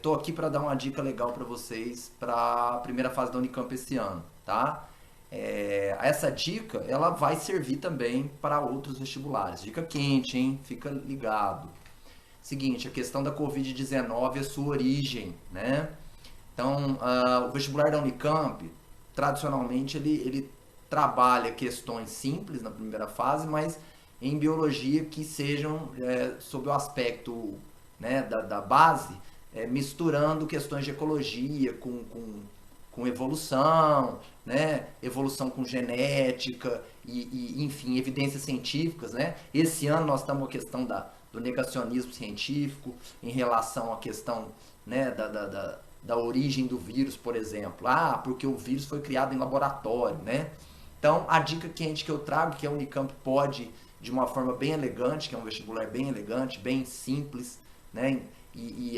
Tô aqui para dar uma dica legal para vocês para a primeira fase da Unicamp esse ano, tá? Essa dica ela vai servir também para outros vestibulares. Dica quente, hein? Fica ligado. Seguinte, a questão da Covid-19 e a sua origem, né? Então, o vestibular da Unicamp, tradicionalmente, ele trabalha questões simples na primeira fase, mas em biologia que sejam sob o aspecto, né, da base, misturando questões de ecologia com evolução, né, evolução com genética enfim, evidências científicas, né. Esse ano nós estamos com a questão do negacionismo científico em relação à questão, né, da origem do vírus, por exemplo. Ah, porque o vírus foi criado em laboratório, né? Então, a dica quente que eu trago, que a Unicamp pode, de uma forma bem elegante, que é um vestibular bem elegante, bem simples, né?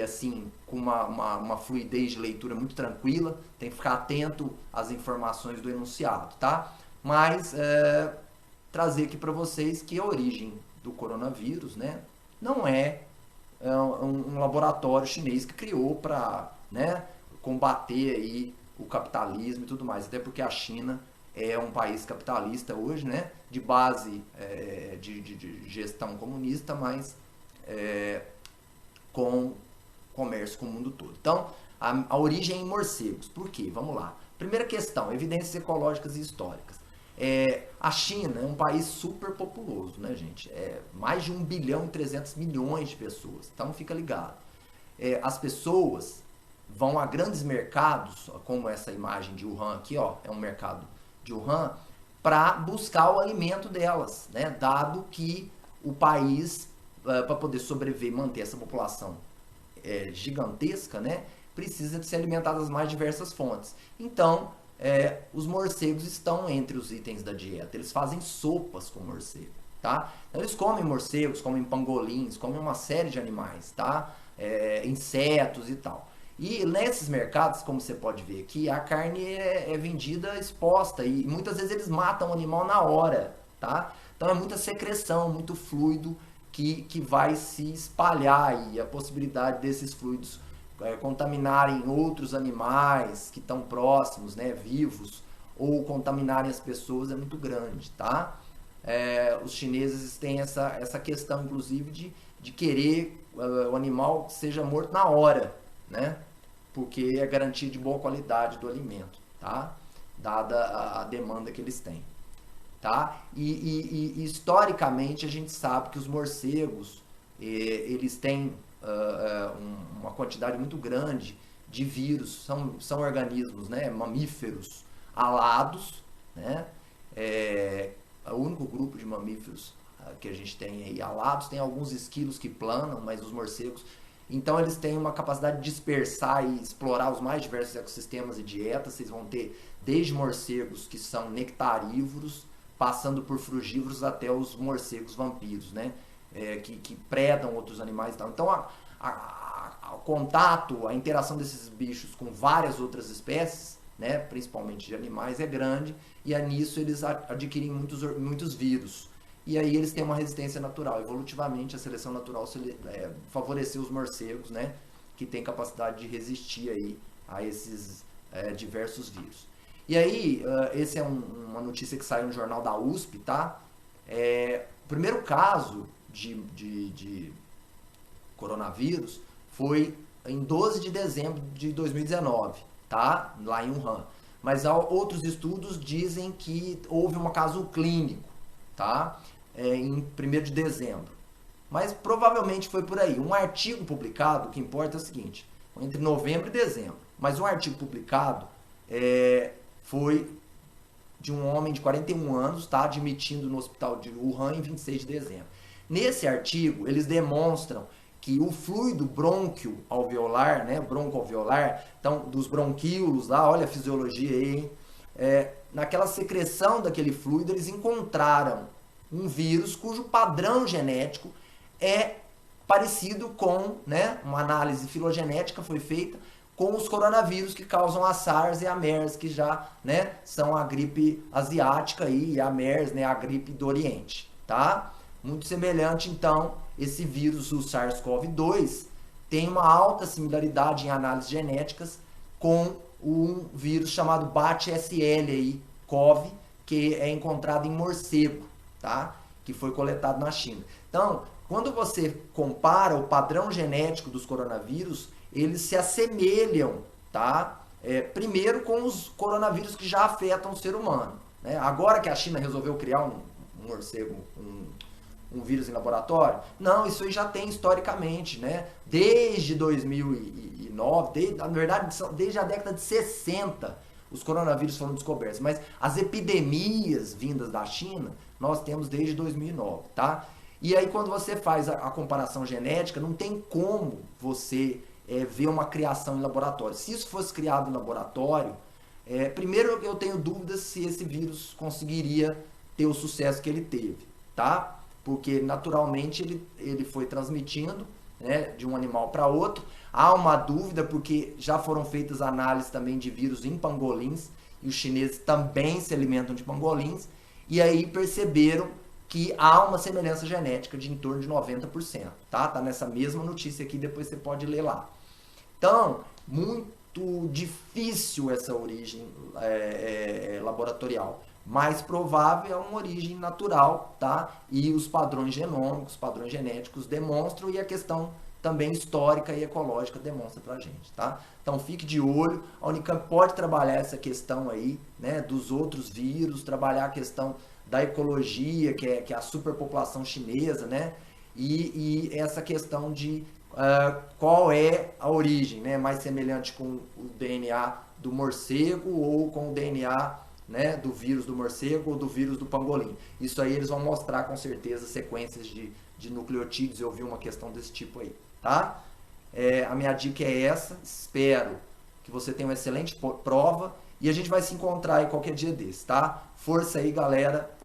Assim, com uma fluidez de leitura muito tranquila, tem que ficar atento às informações do enunciado, tá? Mas, trazer aqui para vocês que a origem do coronavírus, né, não um laboratório chinês que criou para, né, combater aí o capitalismo e tudo mais. Até porque a China é um país capitalista hoje, né, de base de gestão comunista, mas com comércio com o mundo todo. Então, a origem é em morcegos. Por quê? Vamos lá. Primeira questão, evidências ecológicas e históricas. A China é um país super populoso, né, gente? Mais de 1,3 bilhão de pessoas. Então, fica ligado. As pessoas vão a grandes mercados, como essa imagem de Wuhan aqui, ó, é um mercado de Wuhan, para buscar o alimento delas, né? Dado que o país, para poder sobreviver e manter essa população gigantesca, né, precisa de se alimentar das mais diversas fontes. Então, os morcegos estão entre os itens da dieta. Eles fazem sopas com morcego, tá? Então, eles comem morcegos, comem pangolins, comem uma série de animais, tá? Insetos e tal. E nesses mercados, como você pode ver aqui, a carne é vendida exposta e muitas vezes eles matam o animal na hora, tá? Então é muita secreção, muito fluido que vai se espalhar e a possibilidade desses fluidos contaminarem outros animais que estão próximos, né, vivos, ou contaminarem as pessoas é muito grande, tá? Os chineses têm essa questão, inclusive, de querer o animal seja morto na hora, né? Porque é garantia de boa qualidade do alimento, tá? Dada a demanda que eles têm, tá? E historicamente a gente sabe que os morcegos eles têm uma quantidade muito grande de vírus, são organismos, né, mamíferos alados, né? É o único grupo de mamíferos que a gente tem aí alados. Tem alguns esquilos que planam, mas os morcegos, então eles têm uma capacidade de dispersar e explorar os mais diversos ecossistemas e dietas. Vocês vão ter desde morcegos que são nectarívoros, passando por frugívoros até os morcegos vampiros, né? Que predam outros animais e tal. Então o contato, a interação desses bichos com várias outras espécies, né, principalmente de animais, é grande, e nisso eles adquirem muitos vírus. E aí eles têm uma resistência natural. Evolutivamente, a seleção natural favoreceu os morcegos, né, que têm capacidade de resistir aí a esses diversos vírus. E aí, essa é uma notícia que saiu no jornal da USP, tá? O primeiro caso de coronavírus foi em 12 de dezembro de 2019, tá? Lá em Wuhan. Mas outros estudos dizem que houve um caso clínico, tá? Em 1º de dezembro. Mas provavelmente foi por aí. Um artigo publicado, o que importa é o seguinte, entre novembro e dezembro. Mas um artigo publicado foi de um homem de 41 anos, tá? Admitindo no hospital de Wuhan em 26 de dezembro. Nesse artigo, eles demonstram que o fluido brônquio alveolar, né, broncoalveolar, então dos bronquíolos lá, olha a fisiologia aí, hein? Naquela secreção daquele fluido, eles encontraram um vírus cujo padrão genético é parecido com, né, uma análise filogenética foi feita com os coronavírus que causam a SARS e a MERS, que já, né, são a gripe asiática e a MERS, né, a gripe do Oriente, tá? Muito semelhante, então, esse vírus, o SARS-CoV-2, tem uma alta similaridade em análises genéticas com um vírus chamado BAT-SL, que é encontrado em morcego, tá? Que foi coletado na China. Então, quando você compara o padrão genético dos coronavírus, eles se assemelham, tá? Primeiro com os coronavírus que já afetam o ser humano, né? Agora que a China resolveu criar um morcego, um vírus em laboratório, não, isso aí já tem historicamente, né? Desde 2009, na verdade, desde a década de 60, os coronavírus foram descobertos, mas as epidemias vindas da China, nós temos desde 2009, tá? E aí quando você faz a comparação genética, não tem como você ver uma criação em laboratório. Se isso fosse criado em laboratório, primeiro eu tenho dúvidas se esse vírus conseguiria ter o sucesso que ele teve, tá? Porque naturalmente ele foi transmitindo, né, de um animal para outro. Há uma dúvida porque já foram feitas análises também de vírus em pangolins, e os chineses também se alimentam de pangolins, e aí perceberam que há uma semelhança genética de em torno de 90%, tá? Tá nessa mesma notícia aqui, depois você pode ler lá. Então, muito difícil essa origem laboratorial. Mais provável é uma origem natural, tá? E os padrões genômicos, padrões genéticos demonstram, e a questão também histórica e ecológica demonstra pra gente, tá? Então fique de olho, a Unicamp pode trabalhar essa questão aí, né, dos outros vírus, trabalhar a questão da ecologia, que é a superpopulação chinesa, né? E essa questão de qual é a origem, né? Mais semelhante com o DNA do morcego ou com o DNA, né, do vírus do morcego ou do vírus do pangolim. Isso aí eles vão mostrar com certeza sequências de nucleotídeos. Eu vi uma questão desse tipo aí, tá? A minha dica é essa. Espero que você tenha uma excelente prova e a gente vai se encontrar aí qualquer dia desse, tá? Força aí, galera!